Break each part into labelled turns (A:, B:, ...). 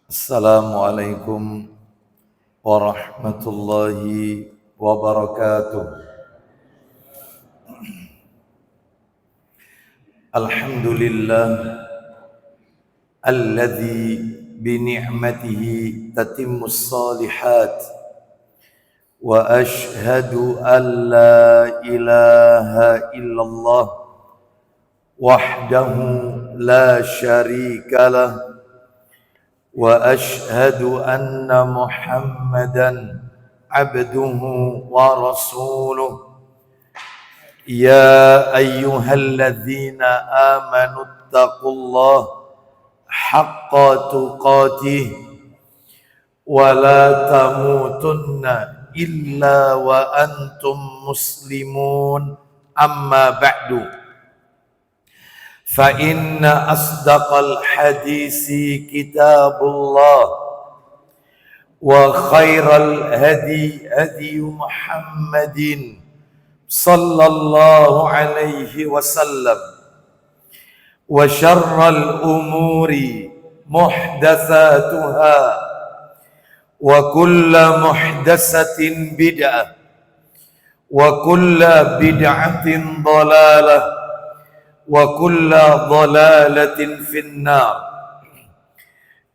A: Assalamualaikum warahmatullahi wabarakatuh. Alhamdulillah alladzi bi ni'matihi tatimmus shalihat wa ashhadu an la ilaha illallah wahdahu la syarika lah وأشهد أن محمدا عبده ورسوله يا أيها الذين آمنوا اتقوا الله حق تقاته ولا تموتن إلا وأنتم مسلمون أما بعد فإن أصدق الحديث كتاب الله وخير الهدي هدي محمد صلى الله عليه وسلم وشر الأمور محدثاتها وكل محدثة بدعة وكل بدعة ضلالة wa kulla dhalalatin finnar.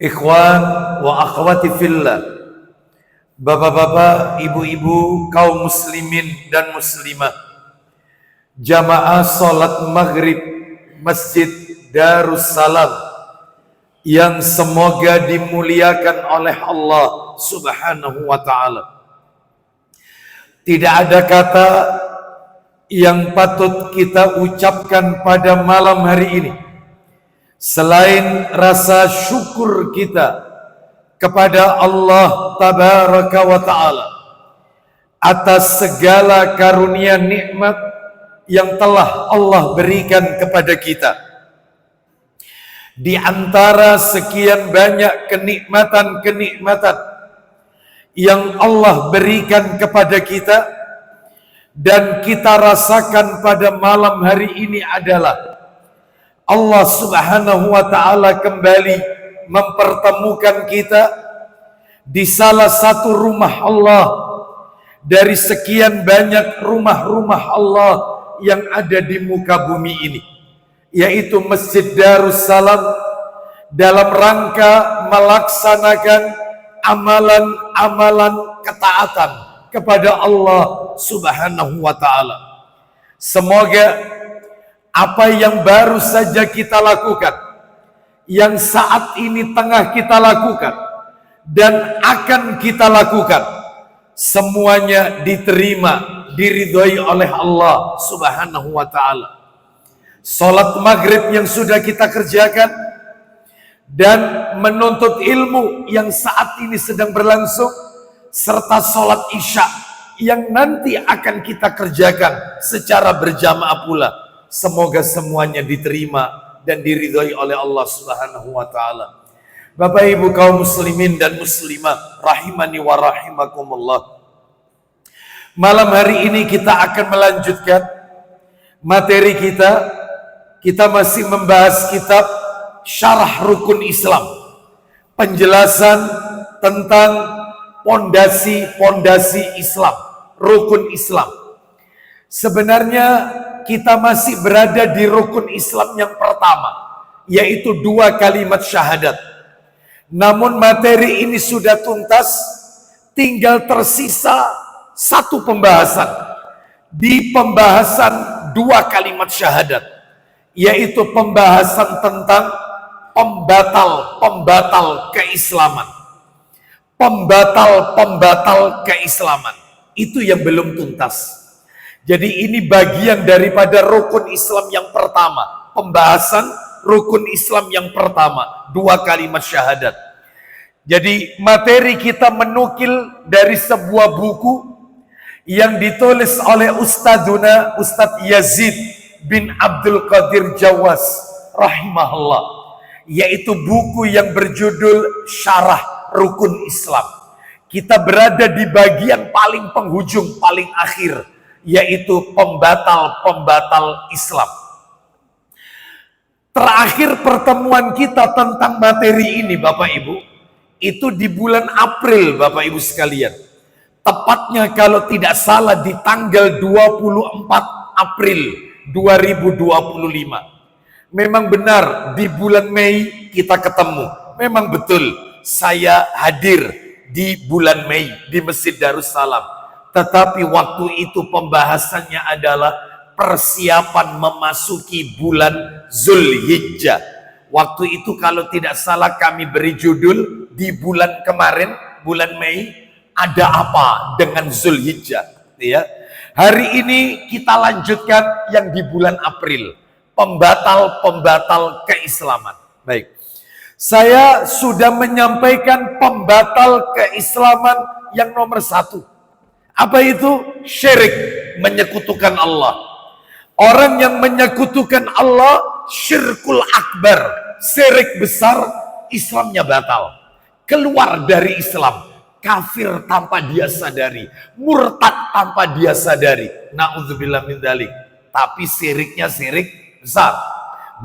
A: Ikhwan wa akhwati fillah, bapak-bapak, ibu-ibu, kaum muslimin dan muslimah, jamaah salat maghrib Masjid Darussalam yang semoga dimuliakan oleh Allah Subhanahu wa ta'ala. Tidak ada kata yang patut kita ucapkan pada malam hari ini selain rasa syukur kita kepada Allah Tabaraka wa Ta'ala atas segala karunia nikmat yang telah Allah berikan kepada kita. Di antara sekian banyak kenikmatan-kenikmatan yang Allah berikan kepada kita dan kita rasakan pada malam hari ini adalah Allah Subhanahu wa ta'ala kembali mempertemukan kita di salah satu rumah Allah dari sekian banyak rumah-rumah Allah yang ada di muka bumi ini, yaitu Masjid Darussalam, dalam rangka melaksanakan amalan-amalan ketaatan kepada Allah Subhanahu wa ta'ala. Semoga apa yang baru saja kita lakukan, yang saat ini tengah kita lakukan dan akan kita lakukan, semuanya diterima, diridhoi oleh Allah Subhanahu wa ta'ala. Salat maghrib yang sudah kita kerjakan dan menuntut ilmu yang saat ini sedang berlangsung, serta sholat isya yang nanti akan kita kerjakan secara berjamaah pula. Semoga semuanya diterima dan diridhoi oleh Allah Subhanahu wa ta'ala. Bapak ibu kaum muslimin dan muslimah rahimani wa rahimakumullah, malam hari ini kita akan melanjutkan materi kita. Kita masih membahas kitab Syarah Rukun Islam, penjelasan tentang pondasi Islam, rukun Islam. Sebenarnya kita masih berada di rukun Islam yang pertama, yaitu 2 kalimat syahadat. Namun materi ini sudah tuntas, tinggal tersisa satu pembahasan. Di pembahasan 2 kalimat syahadat, yaitu pembahasan tentang pembatal keislaman. Pembatal keislaman itu yang belum tuntas. Jadi ini bagian daripada rukun Islam yang pertama, pembahasan rukun Islam yang pertama, 2 kalimat syahadat. Jadi materi kita menukil dari sebuah buku yang ditulis oleh Ustadz Yazid bin Abdul Qadir Jawas rahimahullah, yaitu buku yang berjudul Syarah Rukun Islam. Kita berada di bagian paling penghujung, paling akhir, yaitu pembatal Islam. Terakhir pertemuan kita tentang materi ini Bapak Ibu, Itu di bulan April, Bapak Ibu sekalian. Tepatnya kalau tidak salah di tanggal 24 April 2025. Memang benar di bulan Mei kita ketemu. Memang betul saya hadir di bulan Mei di Masjid Darussalam. Tetapi waktu itu pembahasannya adalah persiapan memasuki bulan Zulhijjah. Waktu itu kalau tidak salah kami beri judul di bulan kemarin, bulan Mei, ada apa dengan Zulhijjah, ya. Hari ini kita lanjutkan yang di bulan April, pembatal-pembatal keislaman. Baik. Saya sudah menyampaikan pembatal keislaman yang nomor 1. Apa itu? Syirik, menyekutukan Allah. Orang yang menyekutukan Allah, syirkul akbar, syirik besar, Islamnya batal. Keluar dari Islam. Kafir tanpa dia sadari, murtad tanpa dia sadari. Na'udzubillah min dzalik. Tapi syiriknya syirik besar,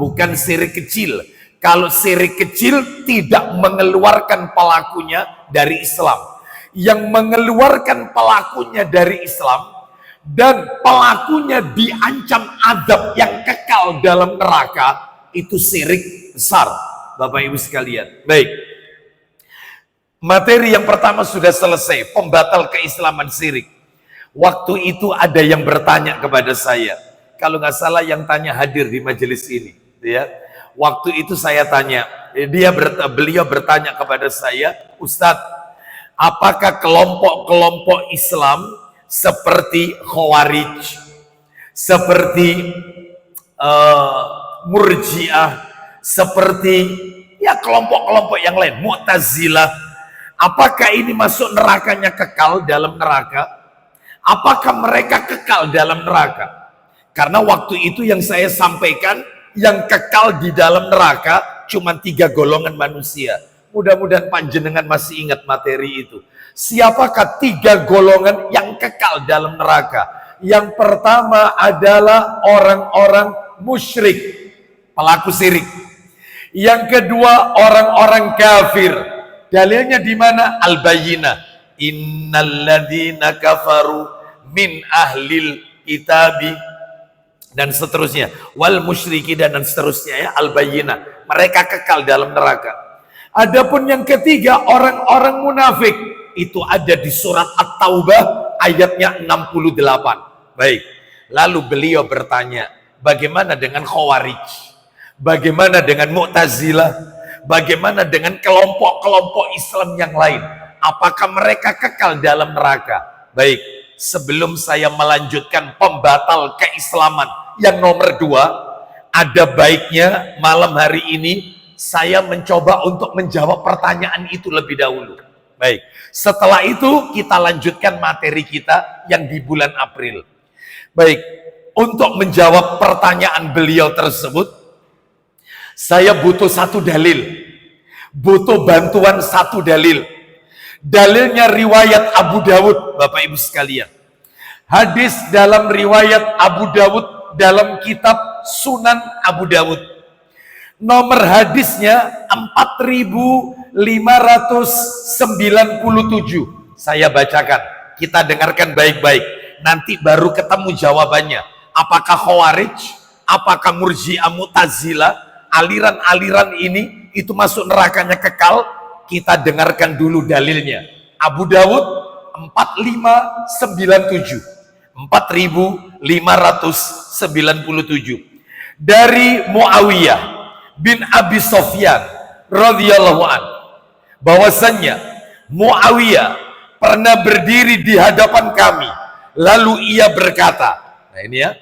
A: bukan syirik kecil. Kalau syirik kecil tidak mengeluarkan pelakunya dari Islam. Yang mengeluarkan pelakunya dari Islam dan pelakunya diancam azab yang kekal dalam neraka, itu syirik besar, Bapak Ibu sekalian. Baik. Materi yang pertama sudah selesai, pembatal keislaman syirik. Waktu itu ada yang bertanya kepada saya, kalau nggak salah yang tanya hadir di majelis ini, ya. Waktu itu saya tanya, beliau bertanya kepada saya, Ustadz, apakah kelompok-kelompok Islam seperti Khawarij, seperti Murji'ah, seperti ya kelompok-kelompok yang lain, Mu'tazilah, apakah ini masuk nerakanya kekal dalam neraka? Apakah mereka kekal dalam neraka? Karena waktu itu yang saya sampaikan, yang kekal di dalam neraka cuma 3 golongan manusia. Mudah-mudahan panjenengan masih ingat materi itu. Siapakah 3 golongan yang kekal dalam neraka? Yang pertama adalah orang-orang musyrik, pelaku syirik. Yang kedua orang-orang kafir. Dalilnya di mana? Al-Bayyinah. Innalladzina kafaru min ahlil kitabi dan seterusnya. Wal musyriki dan seterusnya, ya. Al-Bayyinah. Mereka kekal dalam neraka. Adapun yang ketiga orang-orang munafik, itu ada di surat At-Taubah ayatnya 68. Baik. Lalu beliau bertanya, bagaimana dengan Khawarij? Bagaimana dengan Mu'tazilah? Bagaimana dengan kelompok-kelompok Islam yang lain? Apakah mereka kekal dalam neraka? Baik, sebelum saya melanjutkan pembatal keislaman yang nomor 2, ada baiknya malam hari ini saya mencoba untuk menjawab pertanyaan itu lebih dahulu. Baik, setelah itu kita lanjutkan materi kita yang di bulan April. Baik, untuk menjawab pertanyaan beliau tersebut, saya butuh 1 dalil. Butuh bantuan 1 dalil. Dalilnya riwayat Abu Dawud, Bapak Ibu sekalian. Hadis dalam riwayat Abu Dawud dalam kitab Sunan Abu Dawud. Nomor hadisnya 4597. Saya bacakan. Kita dengarkan baik-baik. Nanti baru ketemu jawabannya. Apakah Khawarij? Apakah Murji'ah, Mu'tazilah? Aliran-aliran ini itu masuk nerakanya kekal? Kita dengarkan dulu dalilnya. Abu Dawud 4597. 4597. Dari Muawiyah bin Abi Sofyan radhiyallahu an, bahwasannya Muawiyah pernah berdiri di hadapan kami, lalu ia berkata, nah ini ya,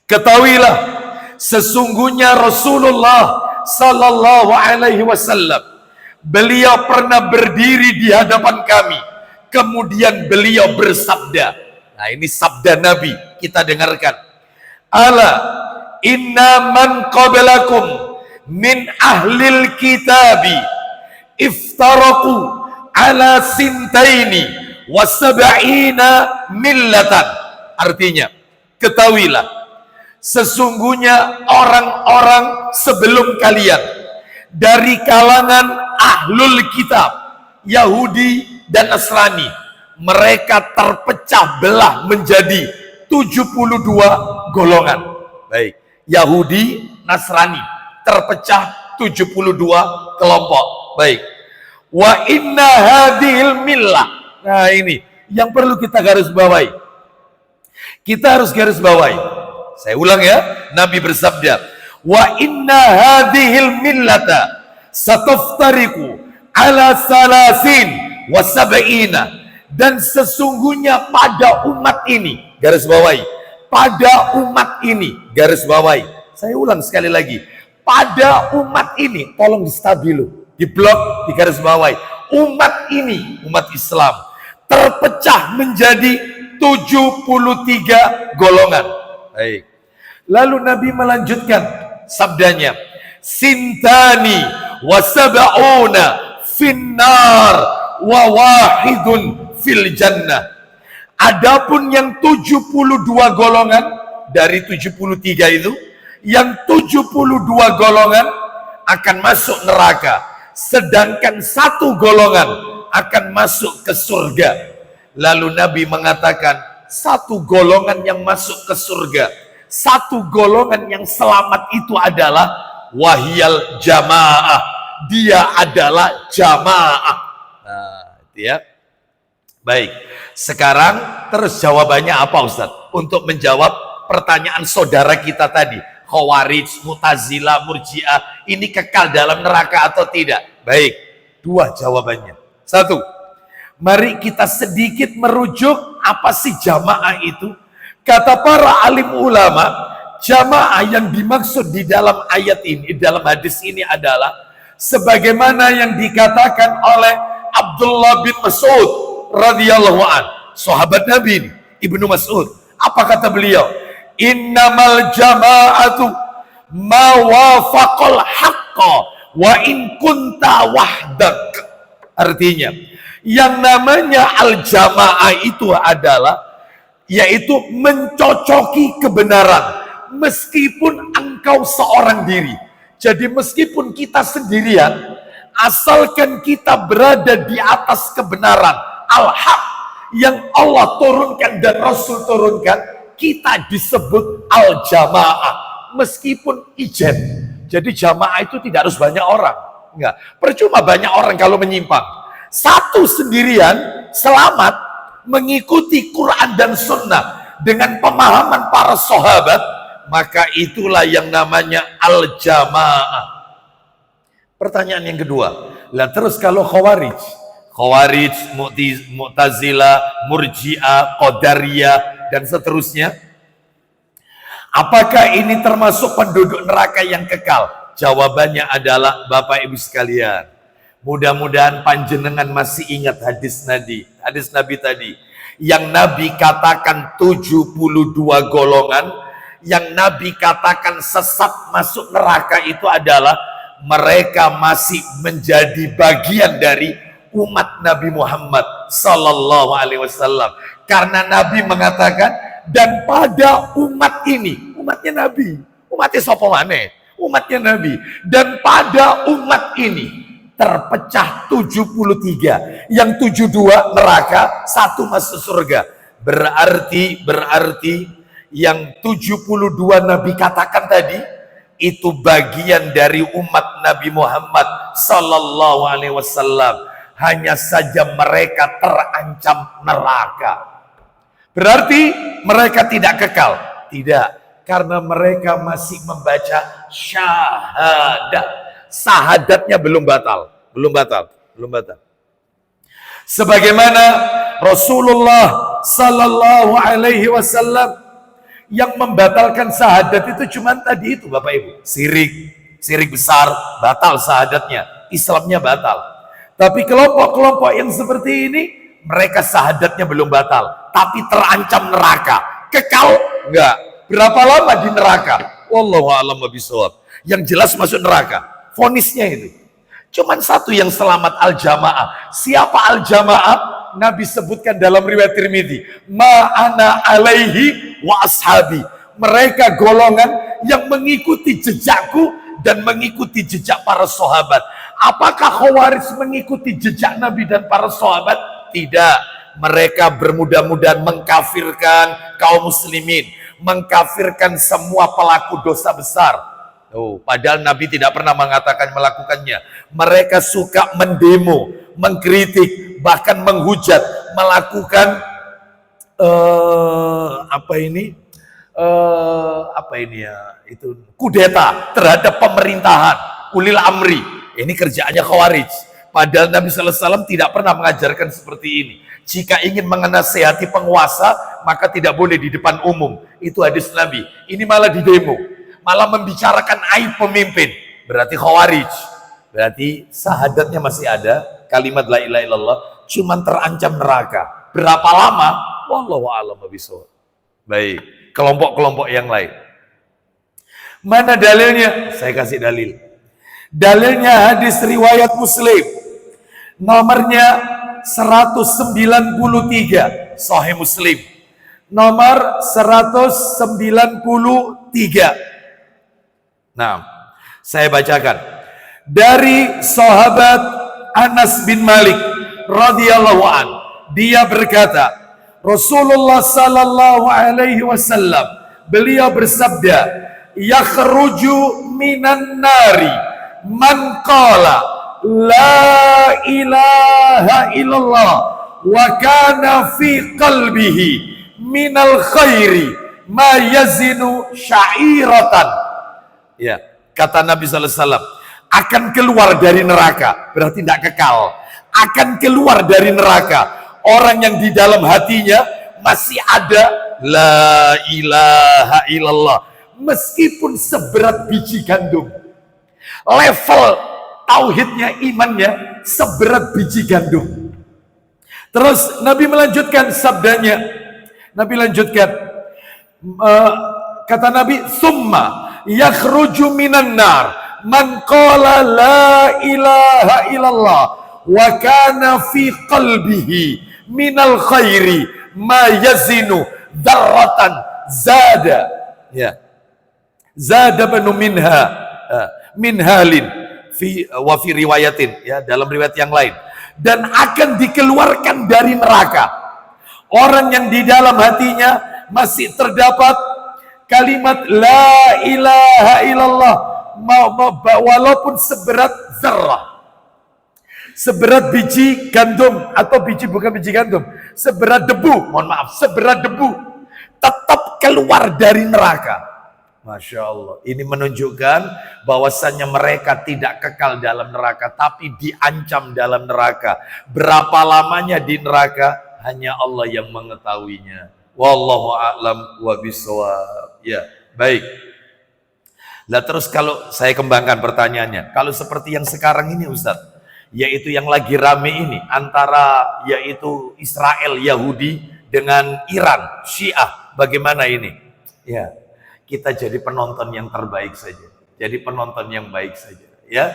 A: ketahuilah sesungguhnya Rasulullah sallallahu alaihi wasallam, beliau pernah berdiri di hadapan kami, kemudian beliau bersabda. Nah, ini sabda Nabi, kita dengarkan. Ala inna man qablakum min ahlil kitabi iftaraku ala sintaini wa sab'ina millatan. Artinya, ketahuilah sesungguhnya orang-orang sebelum kalian dari kalangan ahlul kitab, Yahudi dan Nasrani, mereka terpecah belah menjadi 72 golongan. Baik, Yahudi, Nasrani terpecah 72 kelompok. Baik. Wa inna hadhil millah. Nah, ini yang perlu kita garis bawahi. Kita harus garis bawahi. Saya ulang ya, Nabi bersabda, wa inna hadhil millata sataftariqu ala salasin wa sab'ina. Dan sesungguhnya pada umat ini, garis bawahi, pada umat ini, garis bawahi. Saya ulang sekali lagi, pada umat ini, tolong distabilu, di blok, di garis bawahi. Umat ini, umat Islam, terpecah menjadi 73 golongan. Baik. Lalu Nabi melanjutkan sabdanya, sintani wa sab'una finnar wa wahidun fil jannah. Adapun yang 72 golongan dari 73 itu, yang 72 golongan akan masuk neraka, sedangkan satu golongan akan masuk ke surga. Lalu Nabi mengatakan, satu golongan yang masuk ke surga, satu golongan yang selamat itu adalah wahiyal jamaah, dia adalah jamaah. Nah, ya. Baik, sekarang terus jawabannya apa Ustadz? Untuk menjawab pertanyaan saudara kita tadi, Khawarij, Mu'tazilah, Murji'ah, ini kekal dalam neraka atau tidak? Baik, dua jawabannya. Satu, mari kita sedikit merujuk apa sih jamaah itu. Kata para alim ulama, jamaah yang dimaksud di dalam ayat ini, dalam hadis ini adalah sebagaimana yang dikatakan oleh Abdullah bin Mas'ud radhiyallahu an, sahabat Nabi Ibnu Mas'ud. Apa kata beliau? Innamal jama'atu ma wafaqal haqqa wa in kunta wahdak. Artinya, yang namanya al-jamaah itu adalah yaitu mencocoki kebenaran meskipun engkau seorang diri. Jadi meskipun kita sendirian, asalkan kita berada di atas kebenaran al-haq yang Allah turunkan dan Rasul turunkan, kita disebut al-jamaah meskipun ijen. Jadi jamaah itu tidak harus banyak orang. Enggak, percuma banyak orang kalau menyimpang. Satu sendirian selamat mengikuti Quran dan Sunnah dengan pemahaman para sahabat, maka itulah yang namanya al-jamaah. Pertanyaan yang kedua, lah terus kalau Khawarij, Mu'tazilah, Murji'ah, Qadariyah, dan seterusnya, apakah ini termasuk penduduk neraka yang kekal? Jawabannya adalah, Bapak Ibu sekalian, mudah-mudahan panjenengan masih ingat hadis Nabi tadi, yang Nabi katakan 72 golongan, yang Nabi katakan sesat masuk neraka itu adalah mereka masih menjadi bagian dari umat Nabi Muhammad sallallahu alaihi wasallam. Karena Nabi mengatakan, dan pada umat ini, umatnya Nabi, umatnya sapa maneh? Umatnya Nabi. Dan pada umat ini terpecah 73, yang 72 neraka, satu masuk surga. Berarti yang 72 Nabi katakan tadi itu bagian dari umat Nabi Muhammad sallallahu alaihi wasallam. Hanya saja mereka terancam neraka. Berarti mereka tidak kekal? Tidak, karena mereka masih membaca syahadat. Sahadatnya belum batal. Sebagaimana Rasulullah sallallahu alaihi wasallam yang membatalkan syahadat itu cuma tadi itu, Bapak Ibu. Syirik besar, batal syahadatnya, Islamnya batal. Tapi kelompok-kelompok yang seperti ini, mereka syahadatnya belum batal, tapi terancam neraka. Kekal? Enggak. Berapa lama di neraka? Wallahu a'lam bishawab. Yang jelas masuk neraka. Vonisnya itu. Cuman satu yang selamat, al-jamaah. Siapa al-jamaah? Nabi sebutkan dalam riwayat Tirmidzi, ma'ana alaihi wa ashabi. Mereka golongan yang mengikuti jejakku dan mengikuti jejak para sahabat. Apakah Khawarij mengikuti jejak Nabi dan para sahabat? Tidak. Mereka bermudah-mudahan mengkafirkan kaum muslimin, mengkafirkan semua pelaku dosa besar. Padahal Nabi tidak pernah mengatakan melakukannya. Mereka suka mendemo, mengkritik, bahkan menghujat, melakukan kudeta terhadap pemerintahan, ulil amri. Ini kerjaannya Khawarij. Padahal Nabi SAW tidak pernah mengajarkan seperti ini. Jika ingin menasehati penguasa, maka tidak boleh di depan umum. Itu hadis Nabi. Ini malah di demo, malah membicarakan aib pemimpin. Berarti Khawarij. Berarti sahadatnya masih ada, kalimat la ilaha illallah, cuman terancam neraka. Berapa lama? Wallahu a'lam bishawab. Baik, kelompok-kelompok yang lain. Mana dalilnya? Saya kasih dalil. Dalilnya hadis riwayat Muslim. Nomornya 193, Sahih Muslim. Nomor 193. Nah, saya bacakan. Dari sahabat Anas bin Malik radhiyallahu an, dia berkata, Rasulullah sallallahu alaihi wasallam, beliau bersabda, yakhruju minan nari man qala la ilaha illallah wa kana fi qalbihi minal khairi ma yazinu sya'iratan. Ya, kata Nabi sallallahu alaihi wasallam, akan keluar dari neraka, berarti tidak kekal, akan keluar dari neraka orang yang di dalam hatinya masih ada la ilaha illallah, meskipun seberat biji gandum. Level tauhidnya, imannya seberat biji gandum. Terus Nabi melanjutkan sabdanya. Nabi lanjutkan, kata Nabi, summa yakhruju minan nar man qala la ilaha illallah wa kana fi qalbihi minal khairi ma yazinu dzarratan zada. Ya, zada banu minhalin fi wa fi riwayatin, ya, dalam riwayat yang lain, dan akan dikeluarkan dari neraka orang yang di dalam hatinya masih terdapat kalimat la ilaha illallah, walaupun seberat zarrah, seberat biji gandum, atau bukan biji gandum, seberat debu, mohon maaf, seberat debu, tetap keluar dari neraka. Masya Allah, ini menunjukkan bahwasannya mereka tidak kekal dalam neraka, tapi diancam dalam neraka. Berapa lamanya di neraka, hanya Allah yang mengetahuinya. Wallahu a'lam wa bishawab. Ya, baik. Nah, terus kalau saya kembangkan pertanyaannya, kalau seperti yang sekarang ini Ustaz, yaitu yang lagi rame ini, antara yaitu Israel, Yahudi dengan Iran, Syiah, bagaimana ini? Ya, kita jadi penonton yang terbaik saja. Jadi penonton yang baik saja, ya.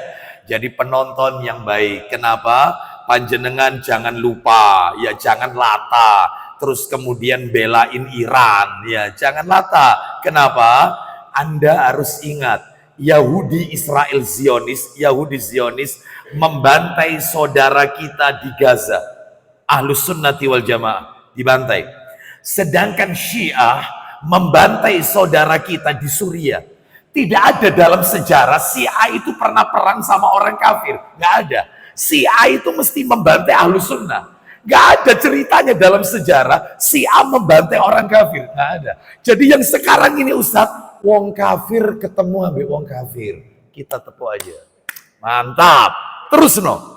A: Jadi penonton yang baik. Kenapa? Panjenengan jangan lupa, ya, jangan lata, terus kemudian belain Iran, ya, jangan lata. Kenapa? Anda harus ingat, Yahudi Israel Zionis, Yahudi Zionis membantai saudara kita di Gaza. Ahlus Sunnati wal Jamaah dibantai. Sedangkan Syiah membantai saudara kita di Suriah. Tidak ada dalam sejarah Syiah itu pernah perang sama orang kafir. Nggak ada. Syiah itu mesti membantai Ahlus Sunnah. Nggak ada ceritanya dalam sejarah Syiah membantai orang kafir. Nggak ada. Jadi yang sekarang ini Ustadz, wong kafir ketemu ambil wong kafir, kita tepuk aja. Mantap. Terus no.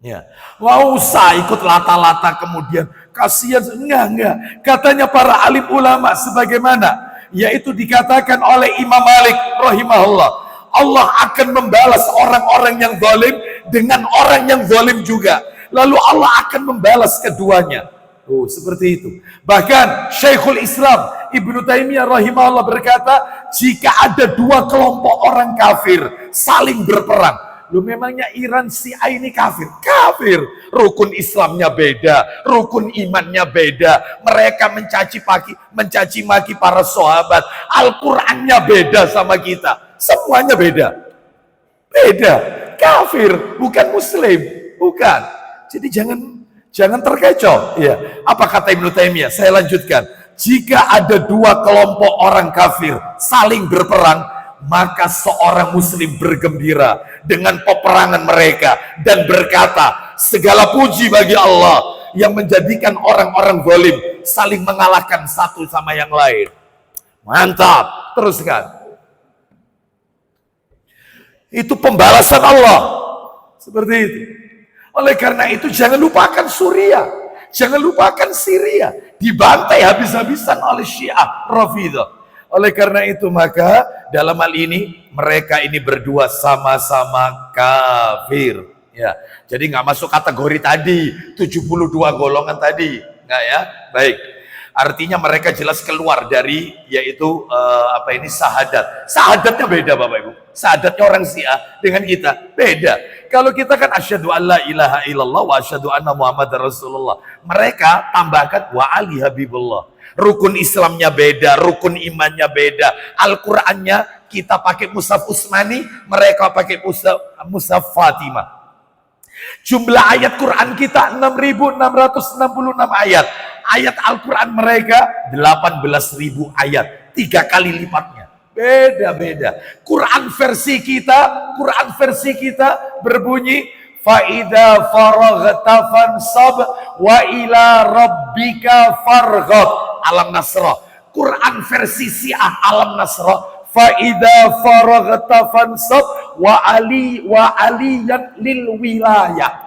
A: Ya, nggak usah ikut lata-lata kemudian kasihan. Enggak. Katanya para alim ulama sebagaimana yaitu dikatakan oleh Imam Malik rahimahullah, Allah akan membalas orang-orang yang zalim dengan orang yang zalim juga. Lalu Allah akan membalas keduanya. Oh, seperti itu. Bahkan Syekhul Islam Ibnu Taimiyah rahimahullah berkata, jika ada dua kelompok orang kafir saling berperang, Lu memangnya Iran Syiah ini kafir? Kafir. Rukun Islamnya beda, rukun imannya beda. Mereka mencaci maki para sahabat. Al-Qur'annya beda sama kita. Semuanya beda. Beda. Kafir, bukan muslim, bukan. Jadi jangan terkecoh. Ya. Apa kata Ibnu Taimiyah? Saya lanjutkan. Jika ada dua kelompok orang kafir saling berperang, maka seorang muslim bergembira dengan peperangan mereka dan berkata, segala puji bagi Allah yang menjadikan orang-orang zalim saling mengalahkan satu sama yang lain. Mantap, teruskan. Itu pembalasan Allah. Seperti itu. Oleh karena itu jangan lupakan Suriah, jangan lupakan Syria, dibantai habis-habisan oleh Syiah Rafidhah. Oleh karena itu maka dalam hal ini mereka ini berdua sama-sama kafir. Ya, jadi nggak masuk kategori tadi 72 golongan tadi, nggak ya? Baik. Artinya mereka jelas keluar dari yaitu syahadat. Syahadatnya beda Bapak Ibu. Syahadatnya orang Syiah dengan kita beda. Kalau kita kan asyhadu an la ilaha illallah wa asyhadu anna muhammadar rasulullah. Mereka tambahkan wa ali habibullah. Rukun Islamnya beda, rukun imannya beda. Al-Qur'annya kita pakai mushaf Utsmani, mereka pakai mushaf Fatimah. Jumlah ayat Quran kita 6.666 ayat. Ayat Al-Quran mereka 18.000 ayat. 3 kali lipatnya. Beda-beda. Quran versi kita berbunyi Fa'idha faraghta fansab wa ila rabbika farghab. Alam Nasrah. Quran versi Syiah Alam Nasrah. Fa'idha faraghta fansab wa aliyan lil wilayah.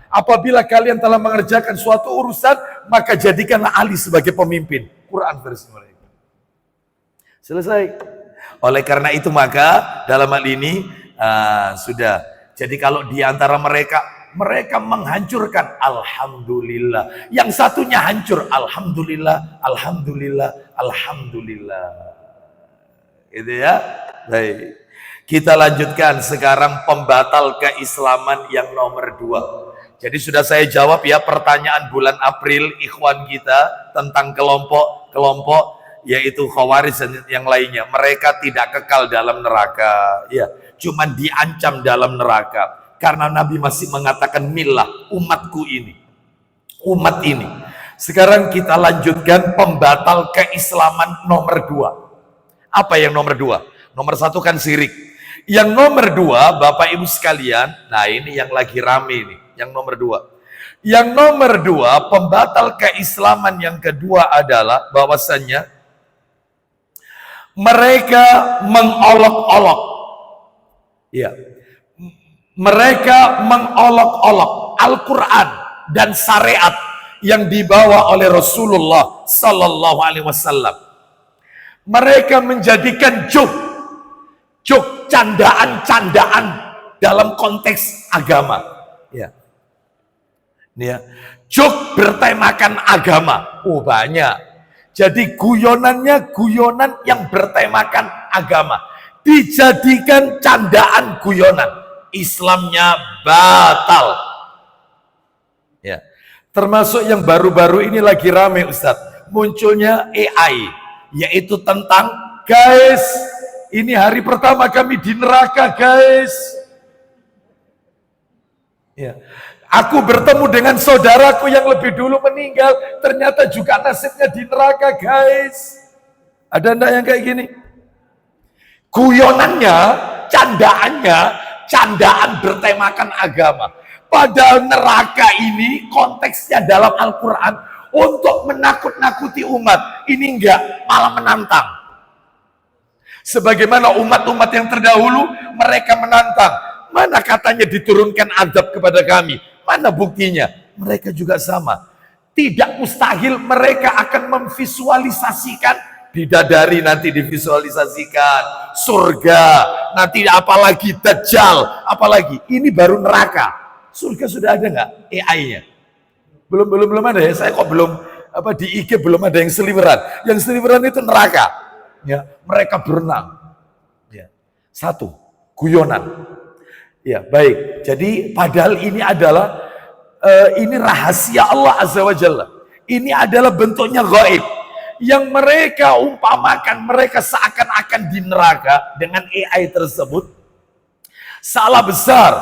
A: Apabila kalian telah mengerjakan suatu urusan, maka jadikanlah Ali sebagai pemimpin. Quran versi mereka. Selesai. Oleh karena itu maka dalam hal ini sudah. Jadi kalau di antara mereka menghancurkan, alhamdulillah. Yang satunya hancur, alhamdulillah, alhamdulillah, alhamdulillah. Itu ya. Baik. Kita lanjutkan sekarang pembatal keislaman yang nomor 2. Jadi sudah saya jawab ya pertanyaan bulan April ikhwan kita tentang kelompok yaitu Khawarij dan yang lainnya. Mereka tidak kekal dalam neraka, ya, cuman diancam dalam neraka. Karena Nabi masih mengatakan millah, umatku ini. Umat ini. Sekarang kita lanjutkan pembatal keislaman nomor 2. Apa yang nomor 2? Nomor 1 kan syirik. Yang nomor 2, Bapak Ibu sekalian, nah ini yang lagi rame ini. Yang nomor 2. Yang nomor 2, pembatal keislaman yang kedua adalah bahwasannya mereka mengolok-olok. Ya. Mereka mengolok-olok Al-Quran dan syariat yang dibawa oleh Rasulullah Sallallahu Alaihi Wasallam. Mereka menjadikan joke, candaan-candaan dalam konteks agama. Ya. Ya. Joke bertemakan agama. Oh banyak. Jadi guyonannya guyonan yang bertemakan agama. Dijadikan candaan guyonan. Islamnya batal. Ya. Termasuk yang baru-baru ini lagi rame Ustadz. Munculnya AI. Yaitu tentang, guys, ini hari pertama kami di neraka, guys. Ya. Aku bertemu dengan saudaraku yang lebih dulu meninggal, ternyata juga nasibnya di neraka, guys. Ada enggak yang kayak gini? Guyonannya, candaannya, candaan bertemakan agama. Padahal neraka ini konteksnya dalam Al-Quran untuk menakut-nakuti umat. Ini enggak, malah menantang. Sebagaimana umat-umat yang terdahulu, mereka menantang. Mana katanya diturunkan azab kepada kami? Mana buktinya? Mereka juga sama. Tidak mustahil mereka akan memvisualisasikan bidadari, nanti divisualisasikan surga, nanti apalagi Dajjal, apalagi ini baru neraka. Surga sudah ada nggak AI-nya? Belum ada ya. Saya kok belum di IG belum ada yang seliweran. Yang seliweran itu neraka. Ya, mereka berenang. Ya. Satu, guyonan. Ya, baik. Jadi padahal ini adalah ini rahasia Allah Azza wa Jalla. Ini adalah bentuknya gaib yang mereka umpamakan, mereka seakan-akan di neraka dengan AI tersebut. Salah besar.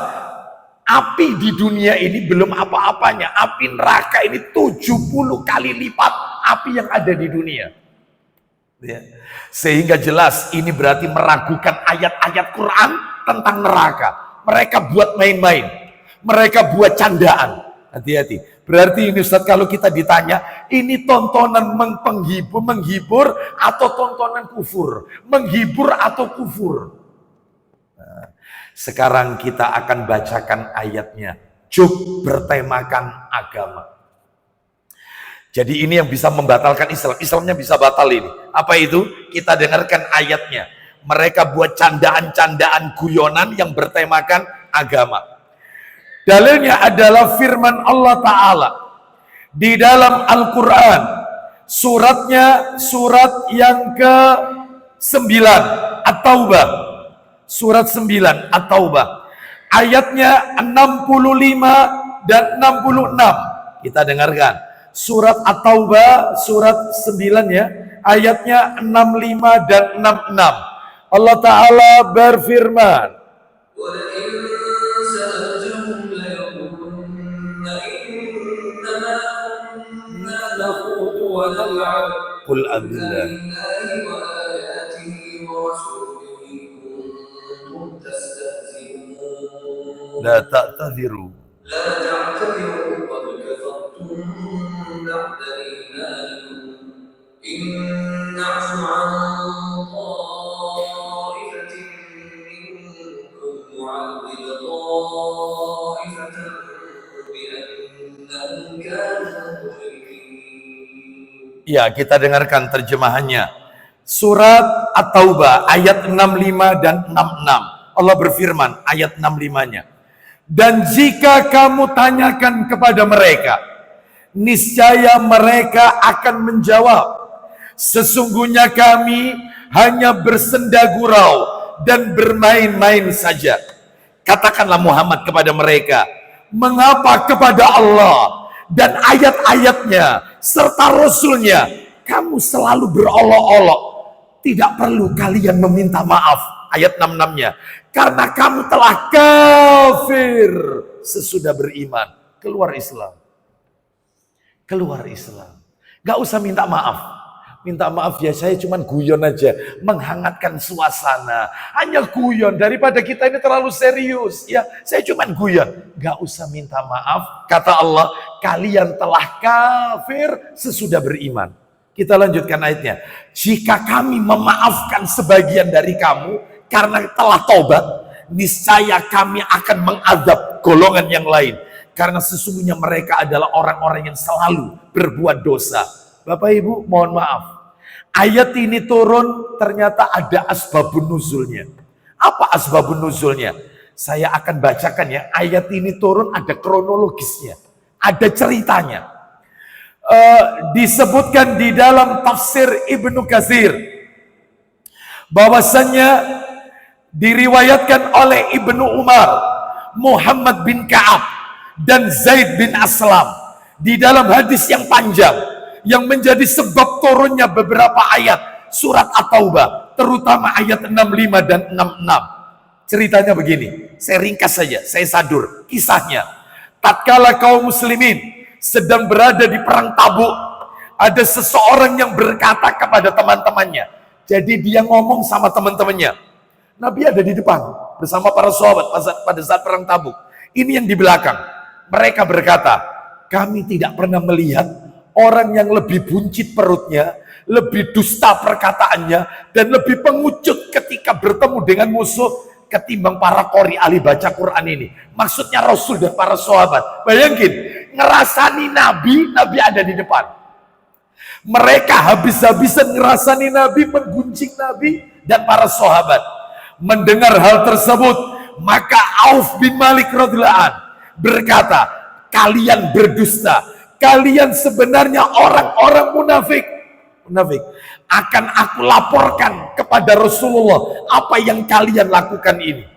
A: Api di dunia ini belum apa-apanya. Api neraka ini 70 kali lipat api yang ada di dunia. Ya. Sehingga jelas ini berarti meragukan ayat-ayat Quran tentang neraka. Mereka buat main-main. Mereka buat candaan. Hati-hati. Berarti ini Ustaz, kalau kita ditanya, ini tontonan menghibur atau tontonan kufur? Menghibur atau kufur? Nah, sekarang kita akan bacakan ayatnya. Job bertemakan agama. Jadi ini yang bisa membatalkan Islam. Islamnya bisa batal ini. Apa itu? Kita dengarkan ayatnya. Mereka buat candaan-candaan guyonan yang bertemakan agama. Dalilnya adalah firman Allah Ta'ala di dalam Al-Quran. Suratnya surat yang ke-9 At-Taubah. Surat 9 At-Taubah. Ayatnya 65 dan 66. Kita dengarkan. Surat At-Taubah surat 9 ya. Ayatnya 65 dan 66. Allah Ta'ala berfirman. Qul abillah la ta'tadhiru qad kafartum ba'da imanikum in na'fu 'an ta'ifatin minkum nu'adhib ta'ifatan bi annahum kanu mujrimin. Ya, kita dengarkan terjemahannya. Surat At-Taubah ayat 65 dan 66. Allah berfirman ayat 65-nya. Dan jika kamu tanyakan kepada mereka, niscaya mereka akan menjawab, sesungguhnya kami hanya bersenda gurau dan bermain-main saja. Katakanlah Muhammad kepada mereka, mengapa kepada Allah dan ayat-ayatnya serta Rasulnya kamu selalu berolok-olok? Tidak perlu kalian meminta maaf. Ayat 66-nya. Karena kamu telah kafir sesudah beriman. Keluar Islam. Keluar Islam. Gak usah minta maaf. Minta maaf ya, saya cuma guyon aja. Menghangatkan suasana. Hanya guyon. Daripada kita ini terlalu serius. Ya, saya cuma guyon. Gak usah minta maaf. Kata Allah, kalian telah kafir sesudah beriman. Kita lanjutkan ayatnya. Jika kami memaafkan sebagian dari kamu karena telah taubat, niscaya kami akan mengadab golongan yang lain. Karena sesungguhnya mereka adalah orang-orang yang selalu berbuat dosa. Bapak Ibu, mohon maaf. Ayat ini turun ternyata ada asbabun nuzulnya. Apa asbabun nuzulnya? Saya akan bacakan ya. Ayat ini turun ada kronologisnya. Ada ceritanya. Disebutkan di dalam tafsir Ibnu Katsir bahwasannya diriwayatkan oleh Ibnu Umar, Muhammad bin Ka'ab dan Zaid bin Aslam di dalam hadis yang panjang yang menjadi sebab turunnya beberapa ayat surat At-Taubah, terutama ayat 65 dan 66. Ceritanya begini, saya ringkas saja, saya sadur kisahnya. Tatkala kaum muslimin sedang berada di perang Tabuk, ada seseorang yang berkata kepada teman-temannya. Jadi dia ngomong sama teman-temannya. Nabi ada di depan bersama para sahabat pada saat perang Tabuk. Ini yang di belakang. Mereka berkata, kami tidak pernah melihat orang yang lebih buncit perutnya, lebih dusta perkataannya, dan lebih pengucut ketika bertemu dengan musuh ketimbang para qori ahli baca Quran ini. Maksudnya Rasul dan para sahabat. Bayangin, ngerasani Nabi ada di depan. Mereka habis-habisan ngerasani Nabi, menggunjing Nabi dan para sahabat. Mendengar hal tersebut, maka Auf bin Malik radhiyallahu anhu berkata, kalian berdusta. Kalian sebenarnya orang-orang munafik. Akan aku laporkan kepada Rasulullah apa yang kalian lakukan ini.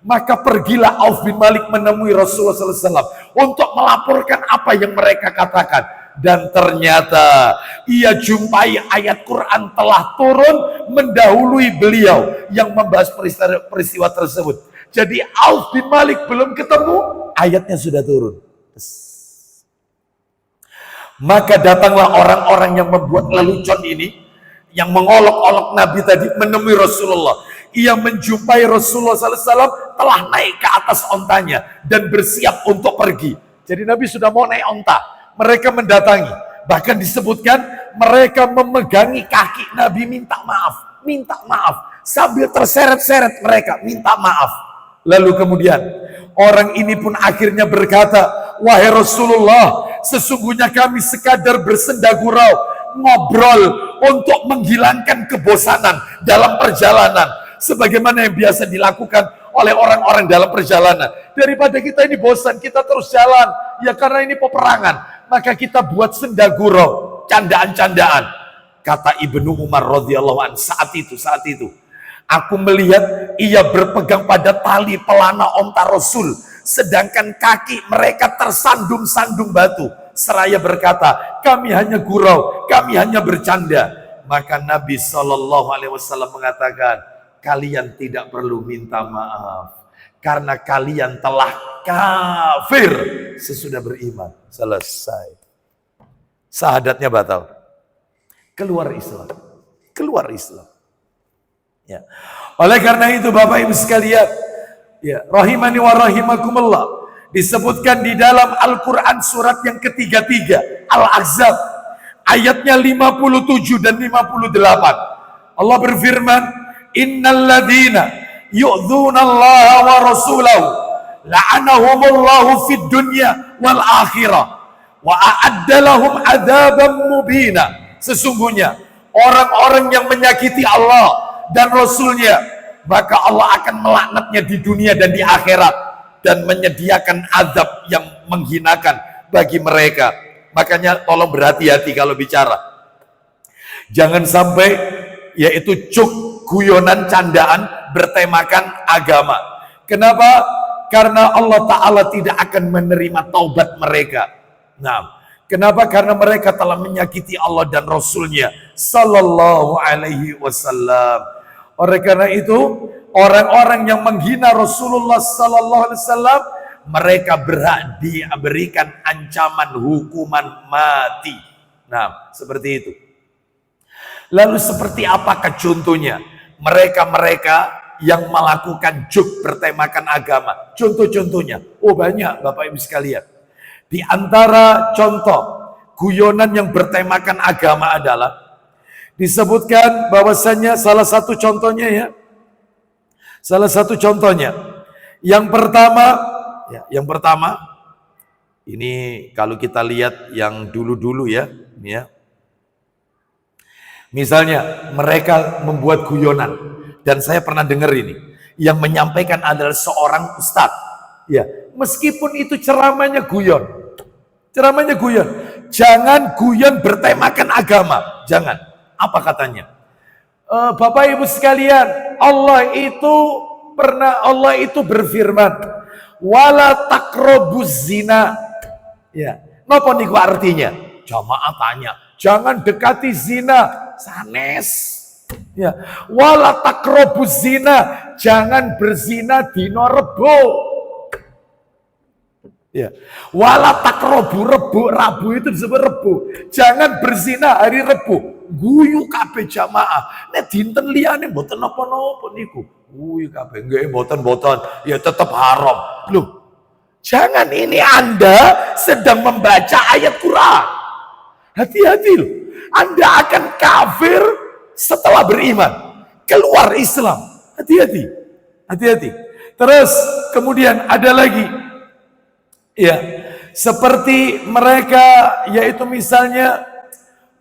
A: Maka pergilah Auf bin Malik menemui Rasulullah SAW untuk melaporkan apa yang mereka katakan. Dan ternyata ia jumpai ayat Quran telah turun mendahului beliau yang membahas peristiwa tersebut. Jadi Auf bin Malik belum ketemu, ayatnya sudah turun. Maka datanglah orang-orang yang membuat lelucon ini, yang mengolok-olok Nabi tadi, menemui Rasulullah. Ia menjumpai Rasulullah SAW telah naik ke atas ontanya dan bersiap untuk pergi. Jadi Nabi sudah mau naik onta. Mereka mendatangi. Bahkan disebutkan mereka memegangi kaki Nabi minta maaf. Minta maaf. Sambil terseret-seret mereka minta maaf. Lalu kemudian orang ini pun akhirnya berkata, wahai Rasulullah, sesungguhnya kami sekadar bersenda gurau, ngobrol untuk menghilangkan kebosanan dalam perjalanan. Sebagaimana yang biasa dilakukan oleh orang-orang dalam perjalanan. Daripada kita ini bosan, kita terus jalan. Ya karena ini peperangan. Maka kita buat senda gurau, candaan-candaan. Kata Ibnu Umar radhiyallahu anhu saat itu. Aku melihat ia berpegang pada tali pelana onta Rasul. Sedangkan kaki mereka tersandung-sandung batu. Seraya berkata, kami hanya gurau, kami hanya bercanda. Maka Nabi SAW mengatakan, kalian tidak perlu minta maaf. Karena kalian telah kafir sesudah beriman. Selesai. Syahadatnya batal. Keluar Islam. Keluar Islam. Ya. Oleh karena itu Bapak Ibu sekalian, ya, rahimani wa rahimakumullah, disebutkan di dalam Al-Quran surat yang ketiga-tiga, Al-Ahzab, ayatnya 57 dan 58. Allah berfirman, innal ladina yu'dzuna Allah wa rasulahu la'anahumullahu fid dunya wal akhirah wa a'adda lahum adzaban mubina. Sesungguhnya orang-orang yang menyakiti Allah dan Rasulnya, maka Allah akan melaknatnya di dunia dan di akhirat dan menyediakan azab yang menghinakan bagi mereka. Makanya tolong berhati-hati kalau bicara. Jangan sampai yaitu cuk, guyonan, candaan bertemakan agama. Kenapa? Karena Allah Ta'ala tidak akan menerima taubat mereka. Nah, kenapa? Karena mereka telah menyakiti Allah dan Rasulnya Sallallahu Alaihi Wasallam. Oleh karena itu, orang-orang yang menghina Rasulullah Sallallahu Alaihi Wasallam, mereka berhak diberikan ancaman hukuman mati. Nah, seperti itu. Lalu seperti apakah contohnya? Mereka-mereka yang melakukan juk bertemakan agama. Contoh-contohnya, oh banyak Bapak Ibu sekalian. Di antara contoh guyonan yang bertemakan agama adalah disebutkan bahwasanya salah satu contohnya yang pertama ini kalau kita lihat yang dulu-dulu ya, ini ya. Misalnya mereka membuat guyonan dan saya pernah dengar ini yang menyampaikan adalah seorang ustadz. Ya, meskipun itu ceramahnya guyon. Jangan guyon bertemakan agama, jangan. Apa katanya? Bapak Ibu sekalian, Allah itu berfirman, wala taqrabuz zina. Ya, napa niku artinya? Jamaah tanya, jangan dekati zina. Sanes. Ya, wala taqrabuz zina, jangan berzina dino Rebo. Ya, wala taqrabu Rabu itu disebut Rebo. Jangan berzina hari Rebo. Guyu kabeh jamaah. Nek dinten liyane mboten napa-napa niku. Guyu kabeh nggih mboten-mboten, ya tetap haram. Loh, jangan, ini Anda sedang membaca ayat Quran. Hati-hati loh. Anda akan kafir setelah beriman. Keluar Islam. Hati-hati. Terus kemudian ada lagi. Ya, seperti mereka yaitu misalnya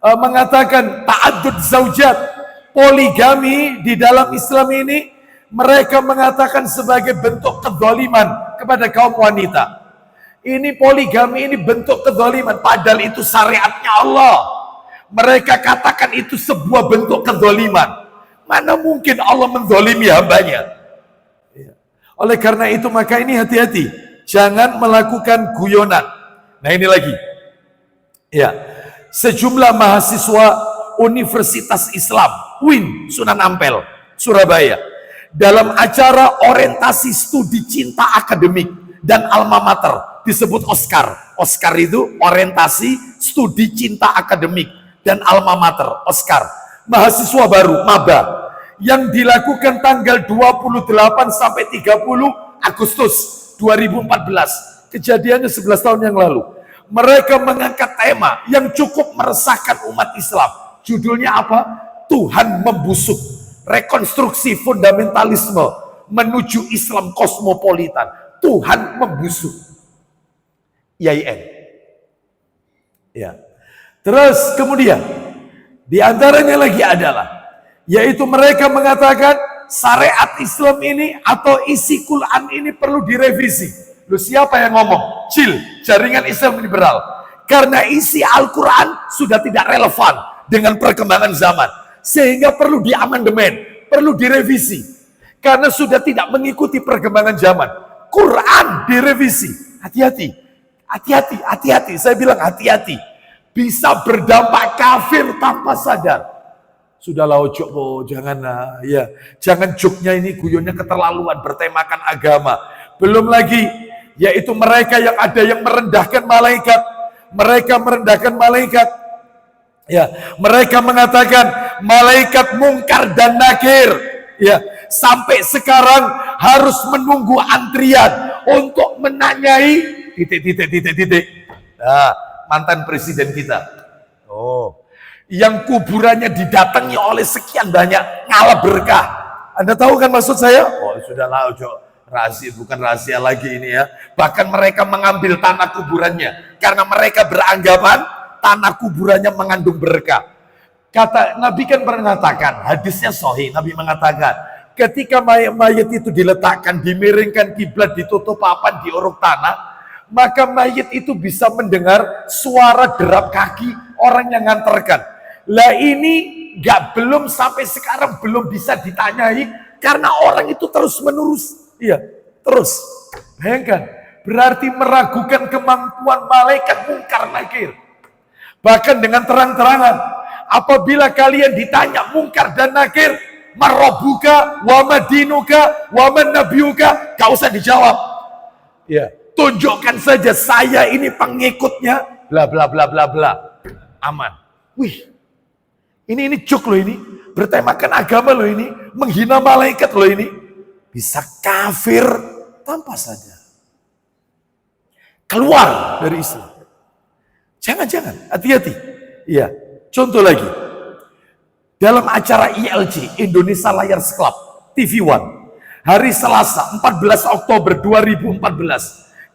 A: mengatakan ta'addud zaujat, poligami di dalam Islam ini mereka mengatakan sebagai bentuk kezaliman kepada kaum wanita. Ini poligami ini bentuk kezaliman, padahal itu syariatnya Allah. Mereka katakan itu sebuah bentuk kezaliman. Mana mungkin Allah menzalimi hambanya? Oleh karena itu maka ini hati-hati, jangan melakukan guyonan. Nah ini lagi, ya, sejumlah mahasiswa Universitas Islam UIN Sunan Ampel Surabaya dalam acara orientasi studi cinta akademik dan alma mater disebut Oscar. Oscar itu orientasi studi cinta akademik dan alma mater, Oscar. Mahasiswa baru, maba, yang dilakukan tanggal 28 sampai 30 Agustus 2014. Kejadiannya 11 tahun yang lalu. Mereka mengangkat tema yang cukup meresahkan umat Islam. Judulnya apa? Tuhan membusuk. Rekonstruksi fundamentalisme menuju Islam kosmopolitan. Tuhan membusuk. IAIN. Ya. Terus kemudian di antaranya lagi adalah, yaitu mereka mengatakan syariat Islam ini atau isi Quran ini perlu direvisi. Lu siapa yang ngomong? Cil, jaringan Islam liberal. Karena isi Al-Quran sudah tidak relevan dengan perkembangan zaman. Sehingga perlu diamandemen, perlu direvisi. Karena sudah tidak mengikuti perkembangan zaman. Quran direvisi. Hati-hati, hati-hati, hati-hati. Saya bilang hati-hati. Bisa berdampak kafir tanpa sadar. Sudahlah ojo, jangan ya, jangan joknya ini guyonnya keterlaluan bertemakan agama. Belum lagi, yaitu mereka yang ada yang merendahkan malaikat. Mereka merendahkan malaikat. Ya, mereka mengatakan malaikat mungkar dan nakir. Ya, sampai sekarang harus menunggu antrian untuk menanyai titik. Nah, mantan presiden kita. Oh, yang kuburannya didatangi oleh sekian banyak, ngalah berkah. Anda tahu kan maksud saya? Oh, sudahlah, ojo. Rahasia, bukan rahasia lagi ini ya. Bahkan mereka mengambil tanah kuburannya karena mereka beranggapan tanah kuburannya mengandung berkah. Kata Nabi kan pernah mengatakan, hadisnya sahih, Nabi mengatakan ketika mayat itu diletakkan, dimiringkan kiblat, ditutup papan, diuruk tanah, maka mayat itu bisa mendengar suara derap kaki orang yang nganterkan. Lah ini belum sampai sekarang belum bisa ditanyai karena orang itu terus menerus. Iya, terus. Bayangkan, berarti meragukan kemampuan malaikat mungkar nakir. Bahkan dengan terang-terangan, apabila kalian ditanya mungkar dan nakir, marobuka, wamadinuka, wamannabiuka, gak usah dijawab. Ya, tunjukkan saja saya ini pengikutnya, bla bla bla bla bla. Aman. Wih, ini jok loh ini, bertemakan agama loh ini, menghina malaikat loh ini. Bisa kafir tanpa sadar. Keluar dari Islam. Jangan, hati-hati. Iya, contoh lagi. Dalam acara ILC, Indonesia Liars Club, TV One, hari Selasa, 14 Oktober 2014,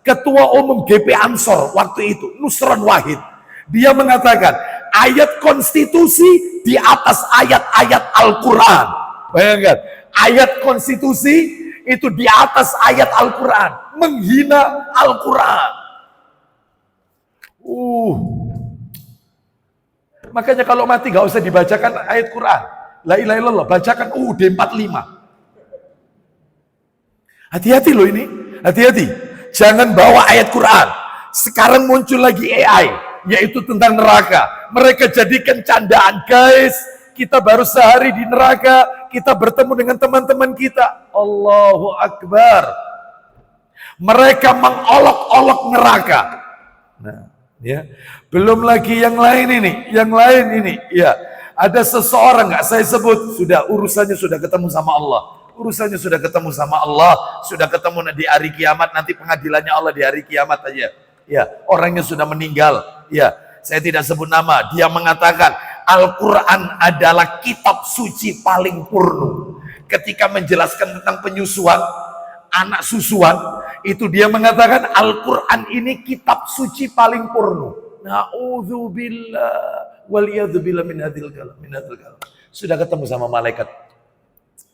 A: Ketua Umum GP Ansor waktu itu, Nusron Wahid, dia mengatakan, ayat konstitusi di atas ayat-ayat Al-Quran. Bayangkan, ayat konstitusi itu di atas ayat Al-Quran. Menghina Al-Quran. Makanya kalau mati gak usah dibacakan ayat Quran. La ilaha illallah, bacakan UUD 45. Hati-hati loh ini, hati-hati. Jangan bawa ayat Quran. Sekarang muncul lagi AI, yaitu tentang neraka. Mereka jadikan candaan, guys. Kita baru sehari di neraka, kita bertemu dengan teman-teman kita. Allahu Akbar. Mereka mengolok-olok neraka. Nah, ya, belum lagi yang lain ini, ya, ada seseorang nggak saya sebut, sudah urusannya sudah ketemu sama Allah, sudah ketemu di hari kiamat, nanti pengadilannya Allah di hari kiamat aja, ya, orangnya sudah meninggal, ya, saya tidak sebut nama, dia mengatakan Al-Quran adalah kitab suci paling purno. Ketika menjelaskan tentang penyusuan, anak susuan, itu dia mengatakan Al-Quran ini kitab suci paling purno. Na'udzubillah waliyadzubillah min hadzal kalam. Sudah ketemu sama malaikat.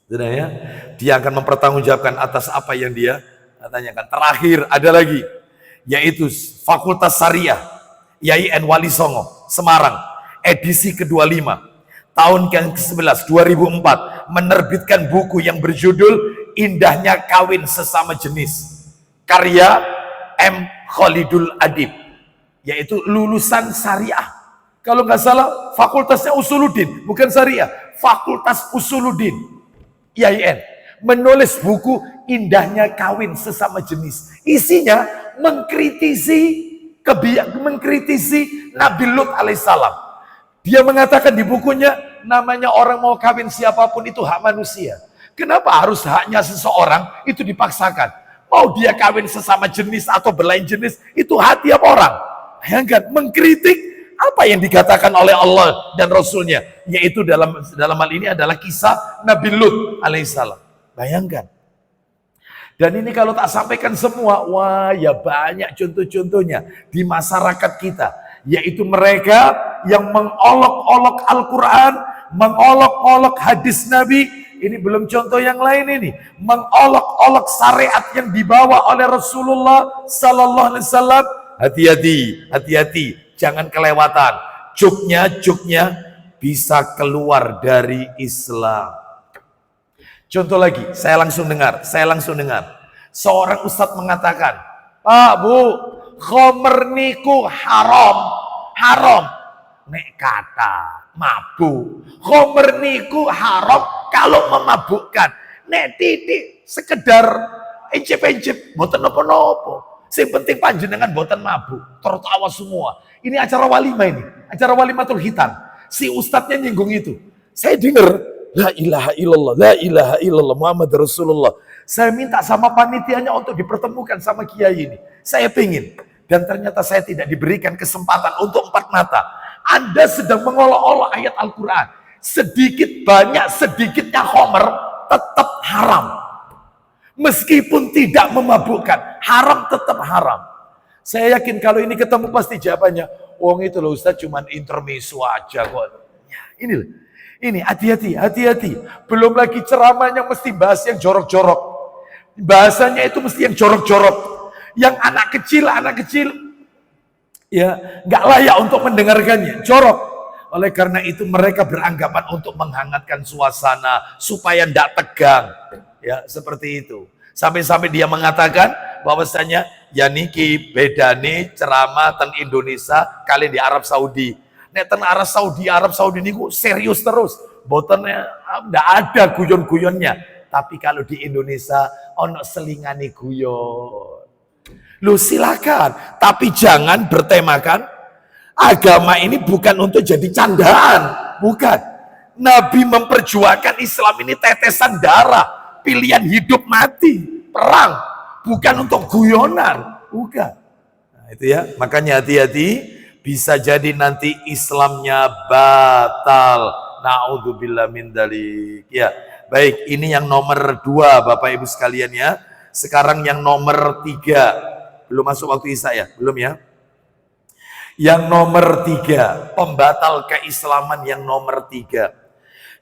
A: Sudah ya? Dia akan mempertanggungjawabkan atas apa yang dia tanyakan. Terakhir ada lagi, yaitu Fakultas Syariah IAIN Wali Songo, Semarang, edisi ke-25, tahun ke-11, 2004, menerbitkan buku yang berjudul indahnya kawin sesama jenis. Karya M. Khalidul Adib, yaitu lulusan syariah. Kalau nggak salah fakultasnya Usuluddin, bukan syariah, Fakultas Usuluddin IAIN, menulis buku Indahnya Kawin Sesama Jenis. Isinya mengkritisi Nabi Lut alaihissalam. Dia mengatakan di bukunya, namanya orang mau kawin siapapun itu hak manusia. Kenapa harus haknya seseorang itu dipaksakan? Mau dia kawin sesama jenis atau berlain jenis, itu hak tiap orang. Bayangkan, mengkritik apa yang dikatakan oleh Allah dan Rasulnya, yaitu dalam hal ini adalah kisah Nabi Lut alaihissalam. Bayangkan. Dan ini kalau tak sampaikan semua, wah ya banyak contoh-contohnya di masyarakat kita, yaitu mereka yang mengolok-olok Al-Quran, mengolok-olok hadis Nabi. Ini belum contoh yang lain ini, mengolok-olok syariat yang dibawa oleh Rasulullah Sallallahu Alaihi Wasallam. Hati-hati, jangan kelewatan. Joknya bisa keluar dari Islam. Contoh lagi, saya langsung dengar. Seorang ustadz mengatakan, Pak, Bu, khomer niku haram. Nek kata mabuk. Khomer niku haram kalau memabukkan. Nek titik sekedar encep-encep, boten nopo-nopo. Yang penting panjenengan boten mabuk, tertawa semua. Ini acara walimah ini, acara walimatul hitan. Si ustadznya nyinggung itu. Saya dengar, la ilaha illallah Muhammad Rasulullah. Saya minta sama panitianya untuk dipertemukan sama kiai ini. Saya pingin. Dan ternyata saya tidak diberikan kesempatan untuk empat mata. Anda sedang mengolok-olok ayat Al-Quran. Sedikitnya khomer tetap haram. Meskipun tidak memabukkan, haram tetap haram. Saya yakin kalau ini ketemu pasti jawabannya, wong itu loh Ustaz cuman intermezzo aja kok. Ya, ini hati-hati. Belum lagi ceramahnya mesti bahas yang jorok-jorok. Bahasanya itu mesti yang jorok-jorok. Yang anak kecil ya nggak layak untuk mendengarkannya, jorok. Oleh karena itu mereka beranggapan untuk menghangatkan suasana supaya tidak tegang. Ya, seperti itu. Sampai-sampai dia mengatakan bahwasanya ya niki beda nih ceramah tentang Indonesia kali di Arab Saudi. Nek teng Arab Saudi niku serius terus. Botennya ndak ada guyon-guyonnya. Tapi kalau di Indonesia ono selingane guyon. Lu silakan, tapi jangan bertemakan agama ini bukan untuk jadi candaan, bukan. Nabi memperjuangkan Islam ini tetesan darah. Pilihan hidup mati, perang, bukan untuk guyonan, bukan. Nah, itu ya, makanya hati-hati, bisa jadi nanti Islamnya batal. Na'udzubillah min dzalik. Ya, baik, ini yang nomor 2 Bapak Ibu sekalian ya. Sekarang yang nomor 3, belum masuk waktu Isya ya, belum ya. Yang nomor 3, pembatal keislaman yang nomor 3.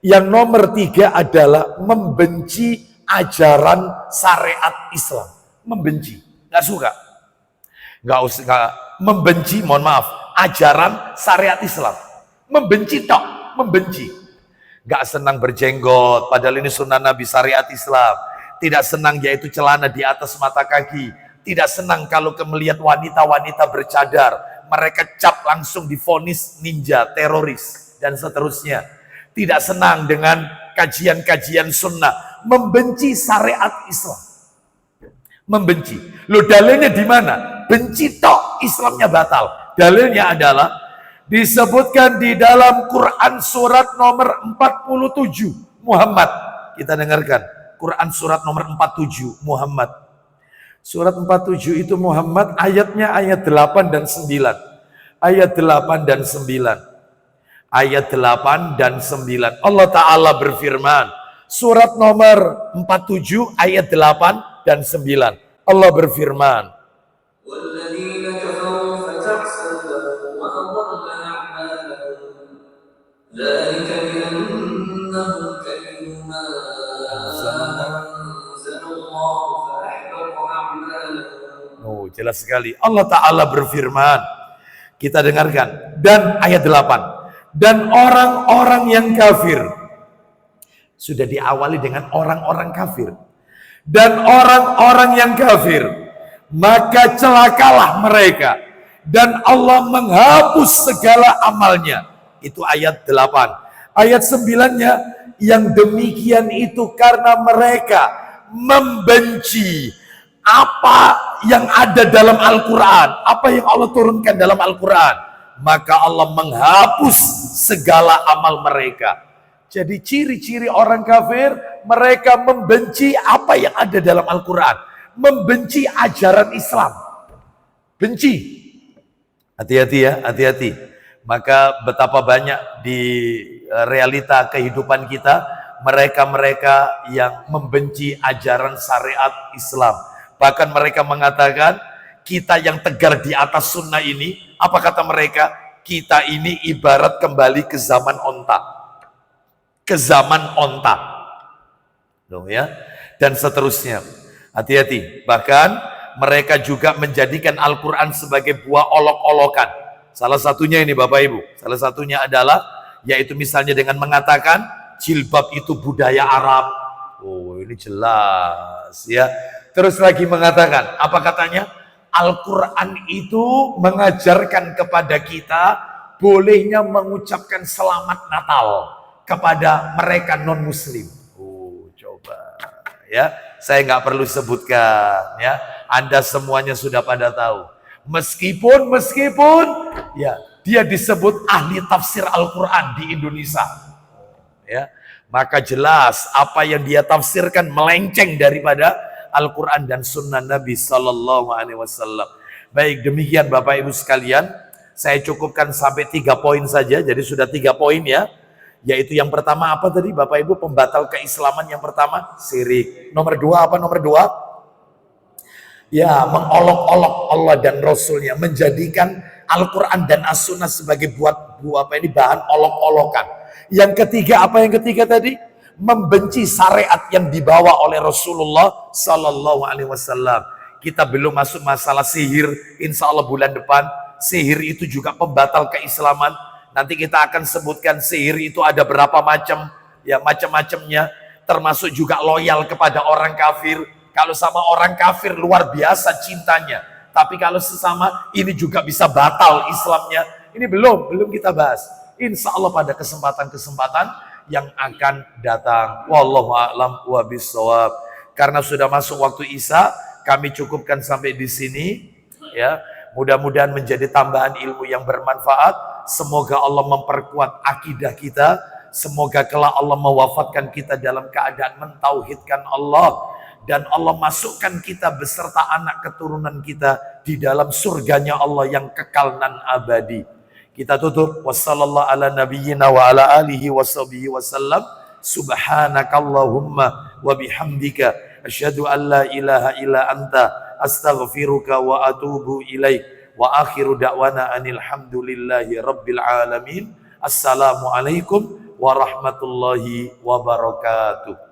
A: Yang nomor 3 adalah membenci ajaran syariat Islam. Membenci, nggak suka. Nggak usah, membenci, mohon maaf, ajaran syariat Islam. Membenci tok, membenci. Nggak senang berjenggot, padahal ini sunnah Nabi syariat Islam. Tidak senang yaitu celana di atas mata kaki. Tidak senang kalau melihat wanita-wanita bercadar. Mereka cap langsung divonis ninja, teroris, dan seterusnya. Tidak senang dengan kajian-kajian sunnah. Membenci syariat Islam. Membenci. Loh dalilnya di mana? Benci tok, Islamnya batal. Dalilnya adalah disebutkan di dalam Quran surat nomor 47 Muhammad. Kita dengarkan. Quran surat nomor 47 Muhammad. Surat 47 itu Muhammad, ayatnya ayat 8 dan 9. Ayat 8 dan 9. Ayat 8 dan 9. Allah Ta'ala berfirman. Surat nomor 47 ayat 8 dan 9. Allah berfirman. Oh, jelas sekali. Allah Ta'ala berfirman. Kita dengarkan. Dan ayat 8. Dan orang-orang yang kafir. Sudah diawali dengan orang-orang kafir. dan orang-orang yang kafir, maka celakalah mereka dan Allah menghapus segala amalnya. Itu ayat 8. Ayat 9-nya, yang demikian itu karena mereka membenci apa yang ada dalam Al-Quran, apa yang Allah turunkan dalam Al-Quran, maka Allah menghapus segala amal mereka. Jadi ciri-ciri orang kafir, mereka membenci apa yang ada dalam Al-Quran, membenci ajaran Islam, benci. Hati-hati ya, hati-hati. Maka betapa banyak di realita kehidupan kita, mereka-mereka yang membenci ajaran syariat Islam. Bahkan mereka mengatakan, kita yang tegar di atas sunnah ini, apa kata mereka? Kita ini ibarat kembali ke zaman onta. Ke zaman onta. Loh ya. Dan seterusnya. Hati-hati. Bahkan mereka juga menjadikan Al-Quran sebagai buah olok-olokan. Salah satunya ini Bapak Ibu. Salah satunya adalah, yaitu misalnya dengan mengatakan, jilbab itu budaya Arab. Oh, ini jelas ya. Terus lagi mengatakan, apa katanya? Al-Quran itu mengajarkan kepada kita bolehnya mengucapkan selamat Natal kepada mereka non-muslim. Oh, coba ya. Saya nggak perlu sebutkan ya. Anda semuanya sudah pada tahu. Meskipun ya, dia disebut ahli tafsir Al-Quran di Indonesia. Ya, maka jelas apa yang dia tafsirkan melenceng daripada Al-Quran dan Sunnah Nabi Sallallahu Alaihi Wasallam. Baik, demikian Bapak Ibu sekalian, saya cukupkan sampai 3 poin saja. Jadi sudah 3 poin ya. Yaitu yang pertama apa tadi Bapak Ibu? Pembatal keislaman yang pertama, syirik. Nomor 2 apa? Nomor 2? Ya, mengolok-olok Allah dan Rasulnya, menjadikan Al-Quran dan As-Sunnah sebagai bahan olok-olokan. Yang ketiga, apa yang ketiga tadi? Membenci syariat yang dibawa oleh Rasulullah Sallallahu Alaihi Wasallam. Kita belum masuk masalah sihir. Insya Allah bulan depan, sihir itu juga pembatal keislaman. Nanti kita akan sebutkan sihir itu ada berapa macam, ya macam-macamnya. Termasuk juga loyal kepada orang kafir. Kalau sama orang kafir luar biasa cintanya. Tapi kalau sesama ini juga bisa batal Islamnya. Ini belum kita bahas. Insya Allah pada kesempatan-kesempatan yang akan datang. Wallahu a'lam wa bishawab. Karena sudah masuk waktu Isya, kami cukupkan sampai di sini. Ya, mudah-mudahan menjadi tambahan ilmu yang bermanfaat. Semoga Allah memperkuat akidah kita. Semoga kelak Allah mewafatkan kita dalam keadaan mentauhidkan Allah. Dan Allah masukkan kita beserta anak keturunan kita di dalam surganya Allah yang kekal nan abadi. Kita tutup. Wassallallahu ala nabiyyina wa ala alihi wa sahbihi wasallam. Subhanakallahumma wa bihamdika. Asyhadu an la ilaha illa anta. Astaghfiruka wa atubu ilaik. Wa akhiru da'wana anil hamdulillahi rabbil alamin. Assalamualaikum warahmatullahi wabarakatuh.